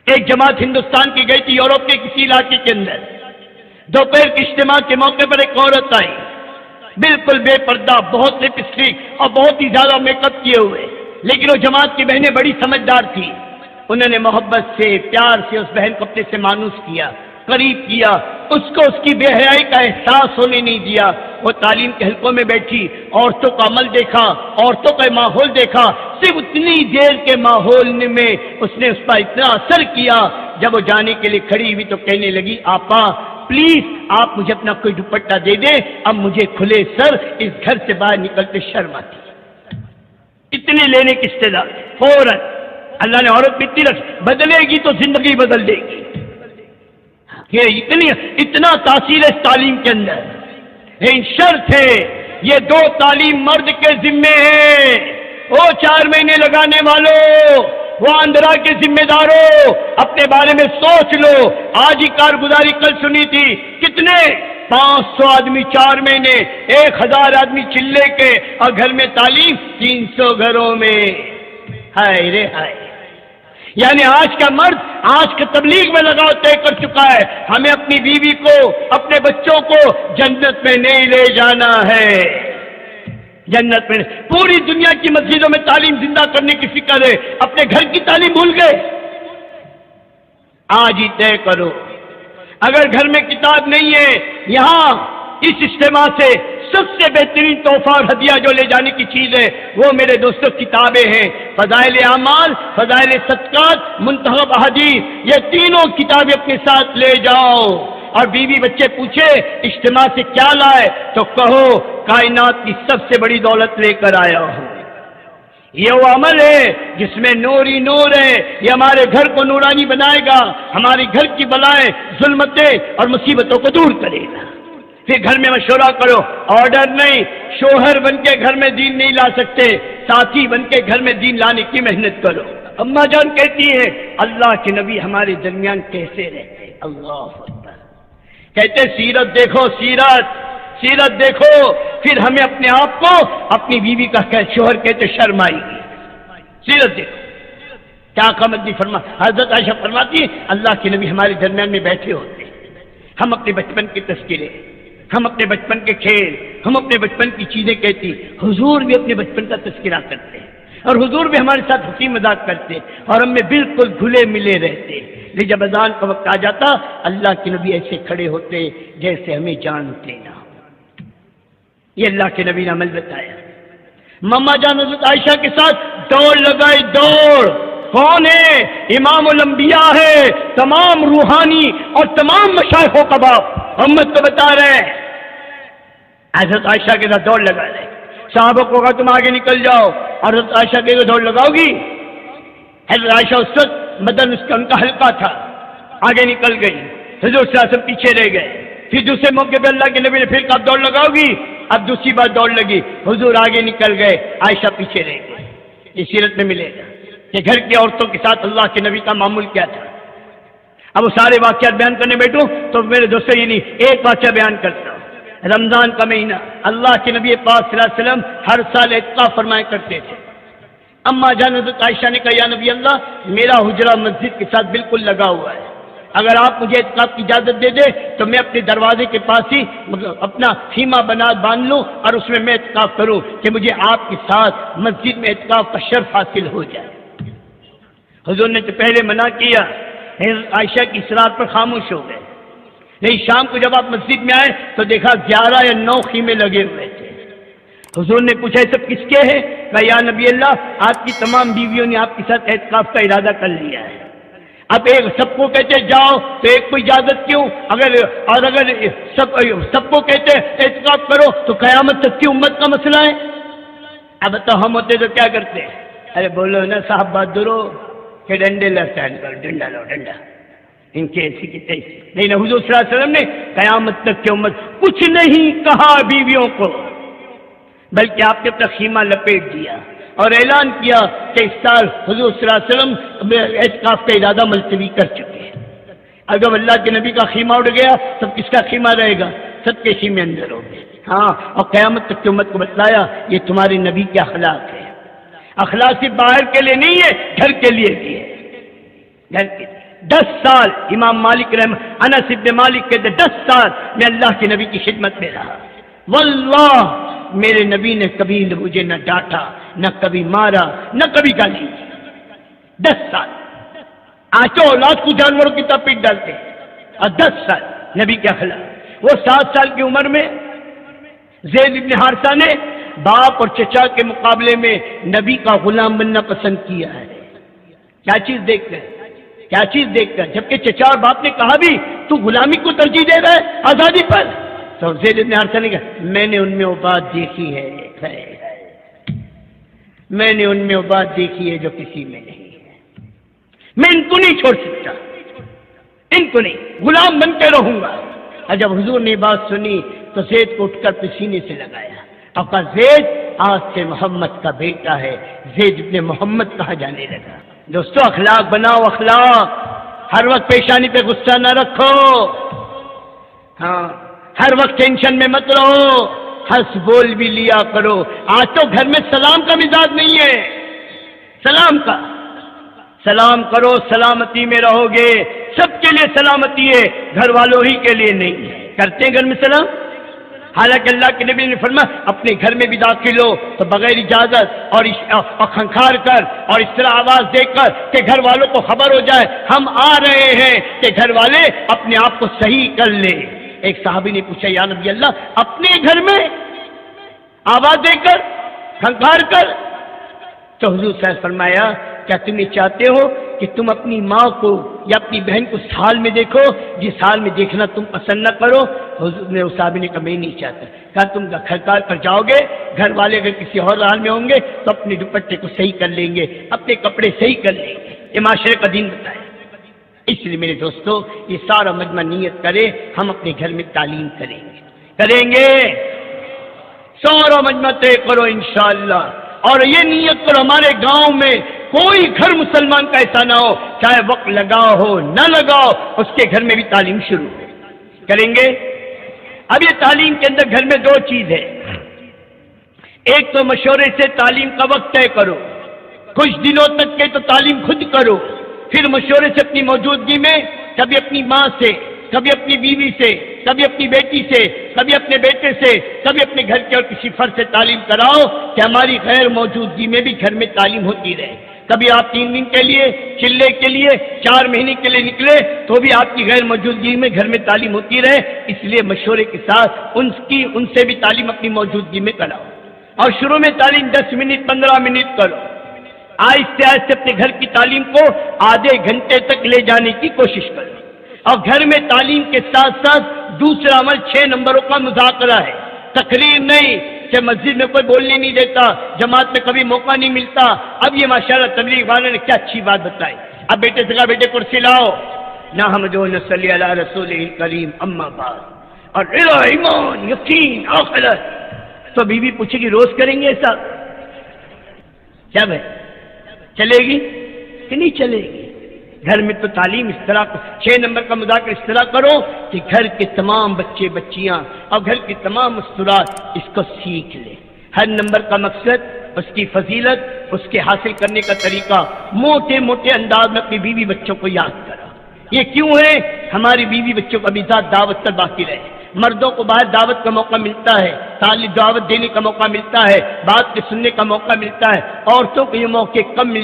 ایک جماعت ہندوستان کی گئی تھی یورپ کے کسی علاقے کے اندر. دوپہر کے اجتماع کے موقع پر ایک عورت آئی، بالکل بے پردہ، بہت لپسٹک اور بہت ہی زیادہ میک اپ کیے ہوئے، لیکن وہ جماعت کی بہنیں بڑی سمجھدار تھی. انہوں نے محبت سے، پیار سے اس بہن کو اپنے سے مانوس کیا، قریب کیا، اس کو اس کی بے حیائی کا احساس ہونے نہیں دیا. وہ تعلیم کے حلقوں میں بیٹھی، عورتوں کا عمل دیکھا، عورتوں کا ماحول دیکھا. صرف اتنی دیر کے ماحول میں اس نے اس پر اتنا اثر کیا. جب وہ جانے کے لیے کھڑی ہوئی تو کہنے لگی، آپا پلیز آپ مجھے اپنا کوئی دوپٹہ دے دیں، اب مجھے کھلے سر اس گھر سے باہر نکلتے شرم آتی. اتنے لینے کی استعداد فوراً اللہ نے عورت میں اتنی رکھ، بدلے گی تو زندگی بدل دے گی. اتنا تاثیر ہے اس تعلیم کے اندر. لیکن شرط ہے، یہ دو تعلیم مرد کے ذمے ہے. وہ 4 مہینے لگانے والوں، وہ آندھرا کے ذمہ داروں، اپنے بارے میں سوچ لو. آج ہی کارگزاری کل سنی تھی، کتنے 500 آدمی 4 مہینے، 1000 آدمی چلے کے، اور گھر میں تعلیم 300 گھروں میں. ہائے رے ہائے. یعنی آج کا مرد آج کا تبلیغ میں لگاؤ طے کر چکا ہے، ہمیں اپنی بیوی کو، اپنے بچوں کو جنت میں نہیں لے جانا ہے. جنت میں پوری دنیا کی مسجدوں میں تعلیم زندہ کرنے کی فکر ہے، اپنے گھر کی تعلیم بھول گئے. آج ہی طے کرو. اگر گھر میں کتاب نہیں ہے، یہاں اس اجتماع سے سب سے بہترین تحفہ اور ہدیہ جو لے جانے کی چیز ہے وہ میرے دوستوں کتابیں ہیں. فضائل اعمال، فضائل صدقات، منتخب احادیث، یہ تینوں کتابیں اپنے ساتھ لے جاؤ. اور بیوی بچے پوچھے اجتماع سے کیا لائے تو کہو کائنات کی سب سے بڑی دولت لے کر آیا ہوں. یہ وہ عمل ہے جس میں نور ہی نور ہے. یہ ہمارے گھر کو نورانی بنائے گا، ہمارے گھر کی بلائیں، ظلمتیں اور مصیبتوں کو دور کرے گا. پھر گھر میں مشورہ کرو. آرڈر نہیں، شوہر بن کے گھر میں دین نہیں لا سکتے، ساتھی بن کے گھر میں دین لانے کی محنت کرو. اماں جان کہتی ہے اللہ کے نبی ہمارے درمیان کیسے رہتے. اللہ اکبر. کہتے سیرت دیکھو، سیرت دیکھو. پھر ہمیں اپنے آپ کو اپنی بیوی کا شوہر کہتے شرم آئے گی. سیرت دیکھو کیا قامت فرما. حضرت عائشہ فرماتی ہے اللہ کے نبی ہمارے درمیان میں بیٹھے ہوتے، ہم اپنے بچپن کی تذکرے، ہم اپنے بچپن کے کھیل، ہم اپنے بچپن کی چیزیں کہتی. حضور بھی اپنے بچپن کا تذکرہ کرتے ہیں، اور حضور بھی ہمارے ساتھ ہنسی مذاق کرتے، اور ہم میں بالکل گھلے ملے رہتے. لیکن جب اذان کا وقت آ جاتا اللہ کے نبی ایسے کھڑے ہوتے جیسے ہمیں جانتے نہ. یہ اللہ کے نبی نے عمل بتایا. مما جان حضرت عائشہ کے ساتھ دوڑ لگائی. دوڑ کون ہے؟ امام الانبیاء ہے، تمام روحانی اور تمام مشائخوں کا باپ. امت کو بتا رہے ہیں حضرت عائشہ کے ساتھ دوڑ لگا رہے. صحابہ کو کہا تم آگے نکل جاؤ، اور حضرت عائشہ کے دوڑ لگاؤ گی. حضرت عائشہ اس وقت بدن اس کا ان کا ہلکا تھا، آگے نکل گئی. حضور صلی اللہ علیہ وسلم پیچھے رہ گئے. پھر دوسرے موقع پہ اللہ کے نبی نے پھر کہا دوڑ لگاؤ گی. اب دوسری بار دوڑ لگی، حضور آگے نکل گئے، عائشہ پیچھے رہ گئی. یہ سیرت میں ملے گا کہ گھر کی عورتوں کے ساتھ اللہ کے نبی کا معمول کیا تھا. اب وہ سارے واقعات بیان کرنے بیٹھوں تو میرے دوستوں یہ نہیں، ایک واقعہ بیان کرتا ہوں. رمضان کا مہینہ، اللہ کے نبی پاک صلی اللہ علیہ وسلم ہر سال اعتکاف فرمایا کرتے تھے. اماں جان حضرت عائشہ نے کہا یا نبی اللہ میرا حجرہ مسجد کے ساتھ بالکل لگا ہوا ہے، اگر آپ مجھے اعتکاف کی اجازت دے دیں تو میں اپنے دروازے کے پاس ہی اپنا خیمہ باندھ لوں اور اس میں اعتکاف کروں کہ مجھے آپ کے ساتھ مسجد میں اعتکاف کا شرف حاصل ہو جائے. حضور نے تو پہلے منع کیا، عائشہ کی اصرار پر خاموش ہو گئے. لیکن شام کو جب آپ مسجد میں آئے تو دیکھا 11 یا 9 خیمے لگے ہوئے تھے. حضور نے پوچھا یہ سب کس کے ہیں؟ کہا یا نبی اللہ آپ کی تمام بیویوں نے آپ کے ساتھ اعتکاف کا ارادہ کر لیا ہے. اب ایک سب کو کہتے جاؤ تو ایک کو اجازت کیوں؟ اگر سب کو کہتے اعتکاف کرو تو قیامت تک کی امت کا مسئلہ ہے. اب تو ہم ہوتے تو کیا کرتے؟ ارے بولو نا صاحب بہادر ہو کہ ڈنڈے لڑتا ڈنڈا لو ڈنڈا، ان کے ایسی کی تیسی. لیکن حضور صلی اللہ علیہ وسلم نے قیامت تک کی امت کچھ نہیں کہا بیویوں کو، بلکہ آپ نے اپنا خیمہ لپیٹ دیا اور اعلان کیا کہ اس سال حضور صلی اللہ علیہ وسلم اعتکاف کا ارادہ ملتوی کر چکے ہیں. اگر اللہ کے نبی کا خیمہ اڑ گیا تب کس کا خیمہ رہے گا؟ سب کے خیمے اندر ہو گئے. ہاں، اور قیامت تک کی امت کو بتلایا یہ تمہارے نبی کے اخلاق ہے. اخلاق صرف باہر کے لیے نہیں ہے، گھر کے لیے بھی ہے. گھر کے لیے 10 سال امام مالک انس ابن مالک کے 10 سال میں اللہ کے نبی کی خدمت میں رہا، واللہ میرے نبی نے کبھی مجھے نہ ڈانٹا، نہ کبھی مارا، نہ کبھی گالی۔ 10 سال آنچو اولاد کو جانوروں کی طرح پیٹ ڈالتے، اور 10 سال نبی کے خلاف۔ وہ 7 سال کی عمر میں زید ابن حارثہ نے باپ اور چچا کے مقابلے میں نبی کا غلام بننا پسند کیا ہے۔ کیا چیز دیکھ کر، کیا چیز دیکھ کر، جبکہ چچا اور باپ نے کہا بھی تو غلامی کو ترجیح دے رہا ہے آزادی پر، تو زید ابن حارثہ نے کہا میں نے ان میں وہ بات دیکھی ہے، میں نے ان میں وہ بات دیکھی ہے جو کسی میں نہیں ہے، میں ان کو نہیں چھوڑ سکتا، ان کو نہیں، غلام بن کے رہوں گا۔ اور جب حضور نے بات سنی تو زید کو اٹھ کر پسینے سے لگایا اور کہا زید آج سے محمد کا بیٹا ہے، زید ابن محمد کہا جانے لگا۔ دوستو اخلاق بناؤ، اخلاق، ہر وقت پیشانی پہ غصہ نہ رکھو، ہاں ہر وقت ٹینشن میں مت رہو، ہنس بول بھی لیا کرو۔ آج تو گھر میں سلام کا مزاج نہیں ہے، سلام کا، سلام کرو، سلامتی میں رہو گے، سب کے لیے سلامتی ہے، گھر والوں ہی کے لیے نہیں ہے۔ کرتے ہیں گھر میں سلام؟ حالانکہ اللہ کے نبی نے فرمایا اپنے گھر میں بھی داخل ہو تو بغیر اجازت اور کھنکھار کر اور اس طرح آواز دے کر کہ گھر والوں کو خبر ہو جائے ہم آ رہے ہیں، کہ گھر والے اپنے آپ کو صحیح کر لیں۔ ایک صحابی نے پوچھا یا نبی اللہ اپنے گھر میں آواز دے کر کھنکھار کر؟ تو حضور صلی اللہ علیہ وسلم فرمایا کیا تم یہ چاہتے ہو کہ تم اپنی ماں کو یا اپنی بہن کو سال میں دیکھو جس حال میں دیکھنا تم پسند نہ کرو؟ حضور نے اس صحابی نے کہا میں نہیں چاہتا۔ کہا تم کھنکھار کر جاؤ گے، گھر والے اگر کسی اور حال میں ہوں گے تو اپنے دوپٹے کو صحیح کر لیں گے، اپنے کپڑے صحیح کر لیں گے، یہ معاشرے کا دین بتائے۔ اس لیے میرے دوستو یہ سارا مجمع نیت کرے ہم اپنے گھر میں تعلیم کریں گے، سارا مجمع طے کرو انشاءاللہ، اور یہ نیت کرو ہمارے گاؤں میں کوئی گھر مسلمان کا ایسا نہ ہو چاہے وقت لگاؤ ہو نہ لگاؤ اس کے گھر میں بھی تعلیم شروع ہو، کریں گے۔ اب یہ تعلیم کے اندر گھر میں 2 چیز ہے، ایک تو مشورے سے تعلیم کا وقت طے کرو، کچھ دنوں تک کے تو تعلیم خود کرو، پھر مشورے سے اپنی موجودگی میں کبھی اپنی ماں سے، کبھی اپنی بیوی سے، کبھی اپنی بیٹی سے، کبھی اپنے بیٹے سے، کبھی اپنے گھر کے اور کسی فرد سے تعلیم کراؤ کہ ہماری غیر موجودگی میں بھی گھر میں تعلیم ہوتی رہے۔ کبھی آپ 3 دن کے لیے، چلے کے لیے، 4 مہینے کے لیے نکلے تو بھی آپ کی غیر موجودگی میں گھر میں تعلیم ہوتی رہے، اس لیے مشورے کے ساتھ ان سے بھی تعلیم اپنی موجودگی میں کراؤ، اور شروع میں تعلیم 10 منٹ 15 منٹ کرو، آہستہ آہستہ اپنے گھر کی تعلیم کو آدھے گھنٹے تک لے جانے کی کوشش کرو۔ اور گھر میں تعلیم کے ساتھ ساتھ دوسرا عمل 6 نمبروں کا مذاکرہ ہے، تقریر نہیں کہ مسجد میں کوئی بولنے نہیں دیتا، جماعت میں کبھی موقع نہیں ملتا۔ اب یہ ماشاءاللہ تبلیغ والوں نے کیا اچھی بات بتائی، اب بیٹے سے کہا بیٹے کرسی لاؤ، نحمدہ و نصلی علی رسولہ الکریم اما بعد، اور ایمان یقین آخرت۔ تو بیوی پوچھے گی روز کریں گے ایسا؟ کیا بھائی چلے گی کہ نہیں چلے گی؟ گھر میں تو تعلیم اس طرح 6 نمبر کا مذاکرہ اس طرح کرو کہ گھر کے تمام بچے بچیاں اور گھر کے تمام مستورات اس کو سیکھ لیں۔ ہر نمبر کا مقصد، اس کی فضیلت، اس کے حاصل کرنے کا طریقہ موٹے موٹے انداز میں اپنی بیوی بچوں کو یاد کرا۔ یہ کیوں ہے؟ ہماری بیوی بچوں کا بھی ذات دعوت پر باقی رہے۔ مردوں کو باہر دعوت کا موقع ملتا ہے، تعلیم دعوت دینے کا موقع ملتا ہے، بات کے سننے کا موقع ملتا ہے، عورتوں کو یہ موقع کم ملتا ہے۔